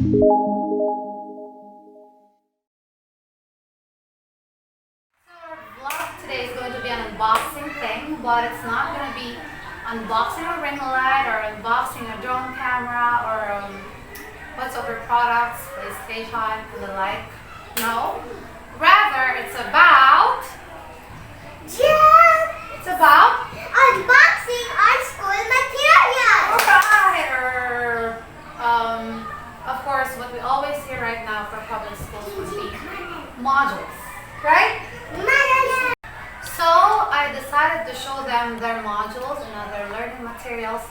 Vlog today is going to be an unboxing thing, but it's not going to be unboxing a ring light or unboxing a drone camera or whatsoever products, PlayStation and the like. No, rather it's about unboxing our school materials. Right, or of course what we always hear right now for public schools would be modules, right? So I decided to show them their modules and other learning materials,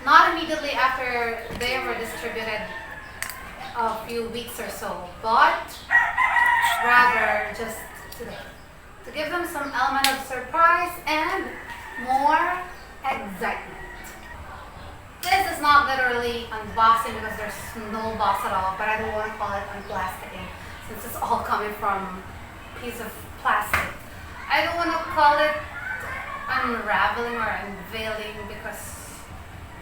not immediately after they were distributed a few weeks or so, but rather just today, to give them some element of surprise and more excitement. This is not literally unboxing because there's no box at all, but I don't want to call it unplasticing since it's all coming from a piece of plastic. I don't want to call it unraveling or unveiling because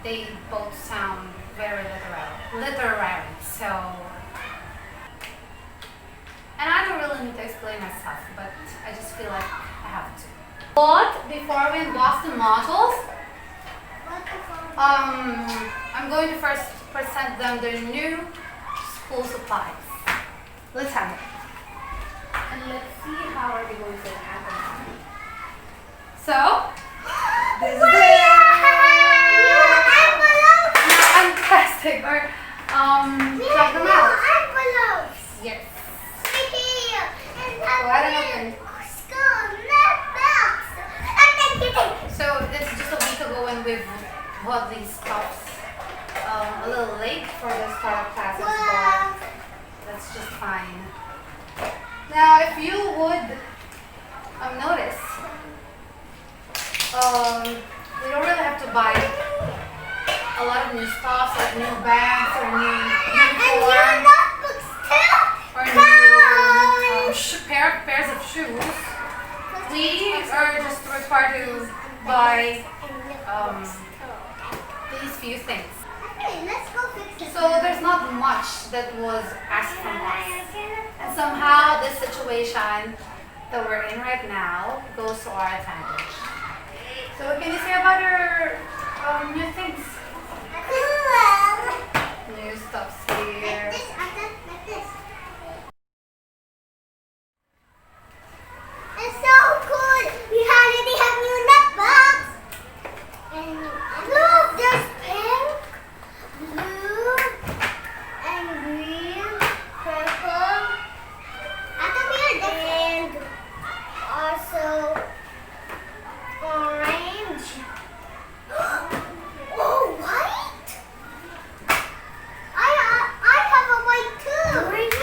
they both sound very literary. So, and I don't really need to explain myself, but I just feel like I have to. But before we unbox the modules, I'm going to first present them their new school supplies. Let's have it. And let's see how are they going to handle it. So, this is it. And plastic or drop them out. Envelopes. Yes. Here. Go ahead and open. So it's just a week ago when we've bought these stuffs. A little late for the startup classes, but that's just fine. Now, if you would notice, we don't really have to buy a lot of new stuff, like new bags or new uniform or new pairs of shoes. We are just required to buy these few things. Okay, let's go fix it. So there's not much that was asked from us. And somehow this situation that we're in right now goes to our advantage. So what can you say about our new things? New stuffs here. Like this. It's so cool. We already have new notebooks. And look, there's pink, blue, and green, purple. And also orange. Oh, white? I have a white too. Green,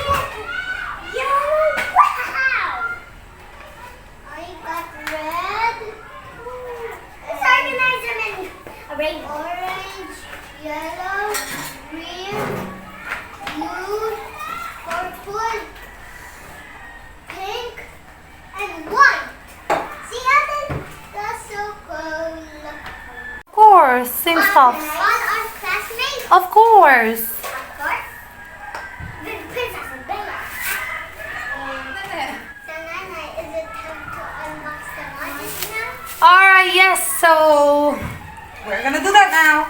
yellow. Wow. I got red. Let's organize them in a rainbow. Orange, yellow, green, blue, purple, pink, and white. See, Ellen? That's so cool. Of course, same stuff. On our classmates? Of course. Of course. The princess and Bella. So, Nana, is it time to unbox the modules now? Alright, yes, so we're gonna do that now.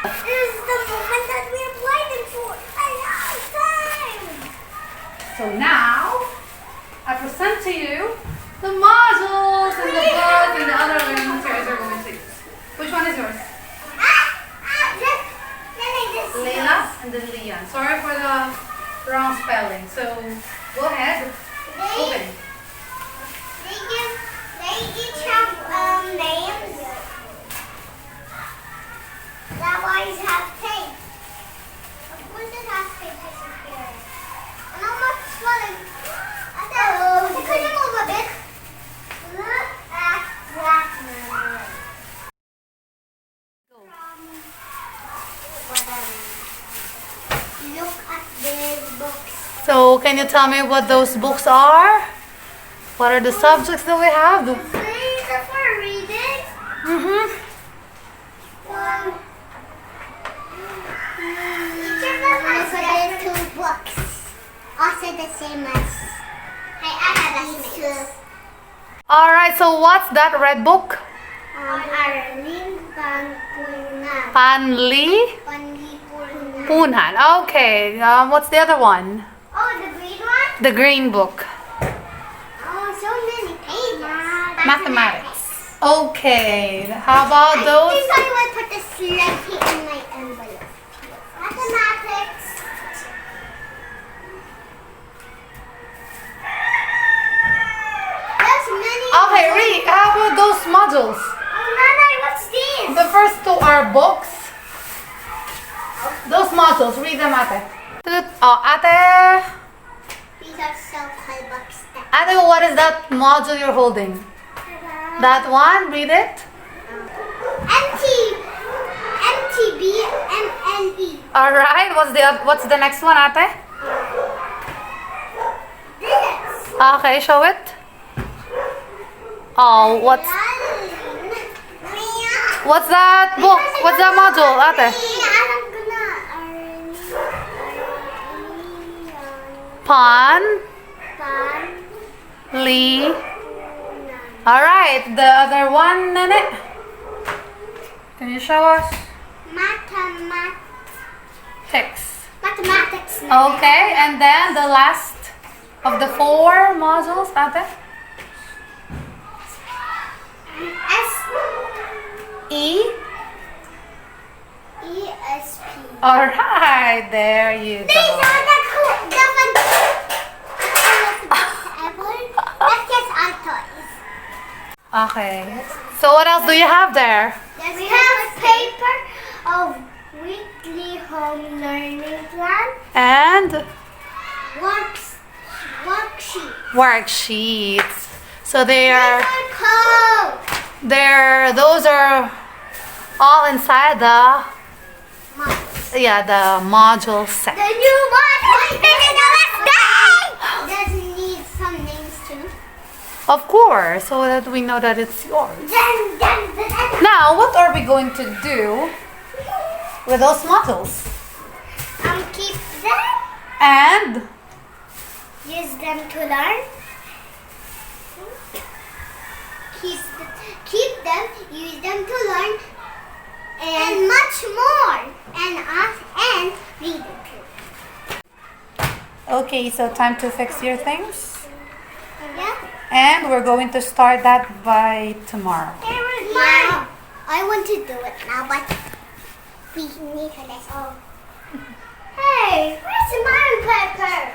This is the moment that we're waiting for a long time. So now I present to you the modules and the books and the other learning materials we're going to use. Which one is yours? Layla and then Leon. Sorry for the wrong spelling. So go ahead. Open. They each have names. That wise have tape. Of course it has tape here. And how much swelling? Could you move a bit? Look at that. Look at these books. So can you tell me what those books are? What are the subjects that we have? These are for reading. Mm-hmm. Each of them so what's that red book? Aralin Panpunan. Panlipunan. Panlipunan. Okay. What's the other one? Oh, the green one? The green book. Oh, so many pages. Mathematics. Okay. How about I those? think I will put the Slurpee in my envelope. Mathematics. There's many. Okay, read. How about those modules? Oh, Nana, what's this? The first two are books. Those modules, read them, Ate. Oh, Ate. These are so-called books. Ate, what is that module you're holding? That one, read it. MTBMLE. Alright, what's the next one, Ate? This. Okay, show it. Oh, what's that book? What's that module, Ate? Li. Alright, the other one, Nene? Can you show us? Mathematics. Okay, and then the last of the four modules, Ate? ESP. Alright, there you These go. are the That's just our toys. Okay. So what else do you have there? We have paper of weekly home learning plan. And Worksheet. worksheets. So those are all inside the module set. The new one. Does it need some names too? Of course, so that we know that it's yours. Dun. Now, what are we going to do with those modules? Keep them. And Use them to learn. Keep them. Use them to learn. And much more. And read it too. okay, so time to fix your things. Yeah. And we're going to start that by tomorrow. Yeah. I want to do it now, but we need to let go. Hey, where's my paper?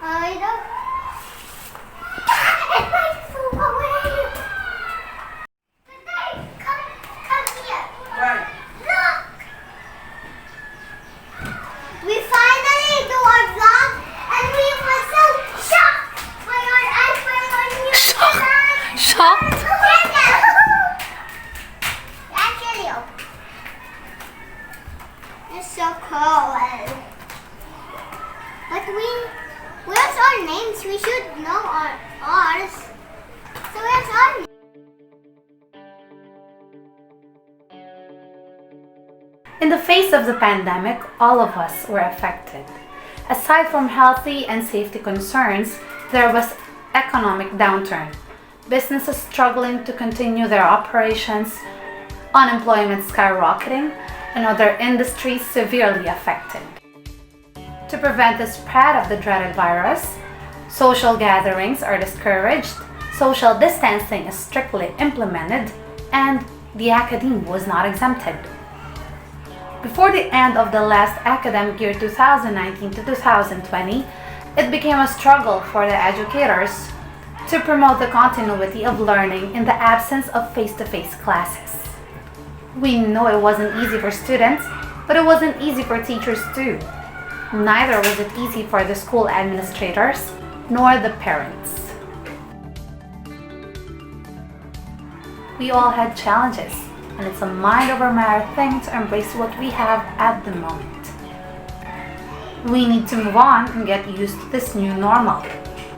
I don't. It might fall away. Come here. Right. Look. We finally do our vlog, and we were so shocked by our answer on new Shocked? Actually, it's so cool. But where's our names? We should know ours. So where's our name? In the face of the pandemic, all of us were affected. Aside from healthy and safety concerns, there was economic downturn. Businesses struggling to continue their operations, unemployment skyrocketing, and other industries severely affected. To prevent the spread of the dreaded virus, social gatherings are discouraged, social distancing is strictly implemented, and the academe was not exempted. Before the end of the last academic year 2019 to 2020, it became a struggle for the educators to promote the continuity of learning in the absence of face-to-face classes. We know it wasn't easy for students, but it wasn't easy for teachers too. Neither was it easy for the school administrators, nor the parents. We all had challenges, and it's a mind-over-matter thing to embrace what we have at the moment. We need to move on and get used to this new normal.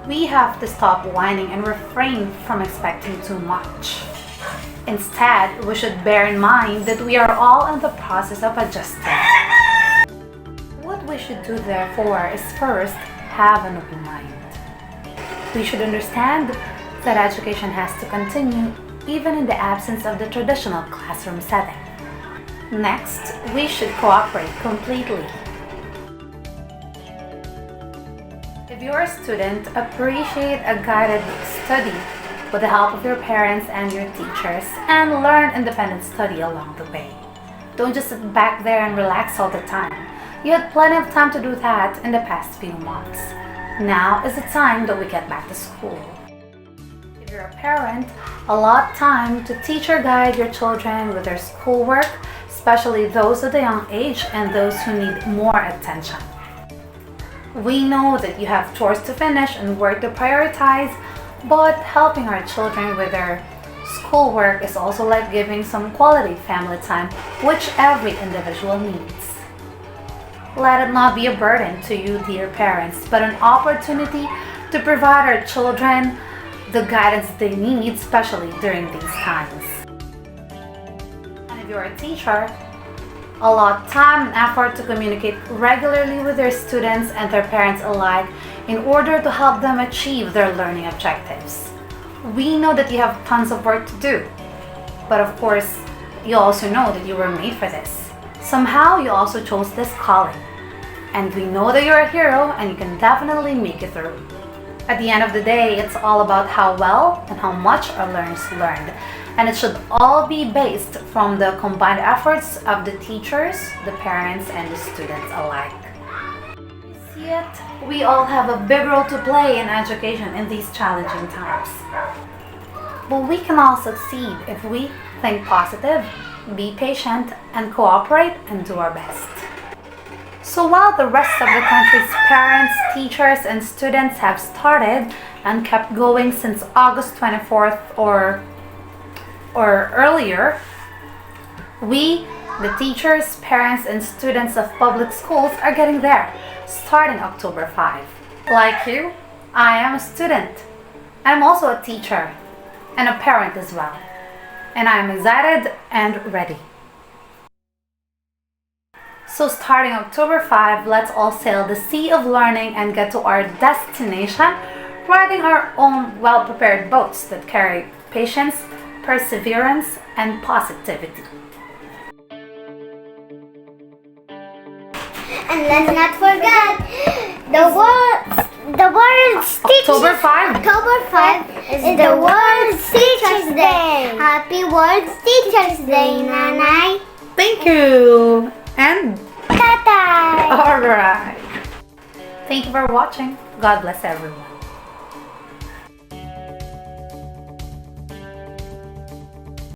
We have to stop whining and refrain from expecting too much. Instead, we should bear in mind that we are all in the process of adjusting. What we should do therefore is first have an open mind. We should understand that education has to continue even in the absence of the traditional classroom setting. Next, we should cooperate completely. If you're a student, appreciate a guided study with the help of your parents and your teachers, and learn independent study along the way. Don't just sit back there and relax all the time. You had plenty of time to do that in the past few months. Now is the time that we get back to school. If you're a parent, allot time to teach or guide your children with their schoolwork, especially those at a young age and those who need more attention. We know that you have chores to finish and work to prioritize, but helping our children with their schoolwork is also like giving some quality family time, which every individual needs. Let it not be a burden to you, dear parents, but an opportunity to provide our children the guidance they need, especially during these times. And if you're a teacher, allot time and effort to communicate regularly with their students and their parents alike in order to help them achieve their learning objectives. We know that you have tons of work to do, but of course, you also know that you were made for this. Somehow, you also chose this calling, and we know that you're a hero and you can definitely make it through. At the end of the day, it's all about how well and how much our learners learned, and it should all be based from the combined efforts of the teachers, the parents, and the students alike. Yet, we all have a big role to play in education in these challenging times. But we can all succeed if we think positive, be patient, and cooperate and do our best. So while the rest of the country's parents, teachers, and students have started and kept going since August 24th or earlier, we, the teachers, parents, and students of public schools are getting there, starting October 5. Like you, I am a student. I'm also a teacher and a parent as well. And I am excited and ready. So starting October 5, let's all sail the sea of learning and get to our destination, riding our own well-prepared boats that carry patience, perseverance, and positivity. And let's not forget the world's October 5. October 5 is the World's Teachers Day. Happy World's Teachers Day, Nanay. Thank you. And Tatay. alright. Thank you for watching. God bless everyone.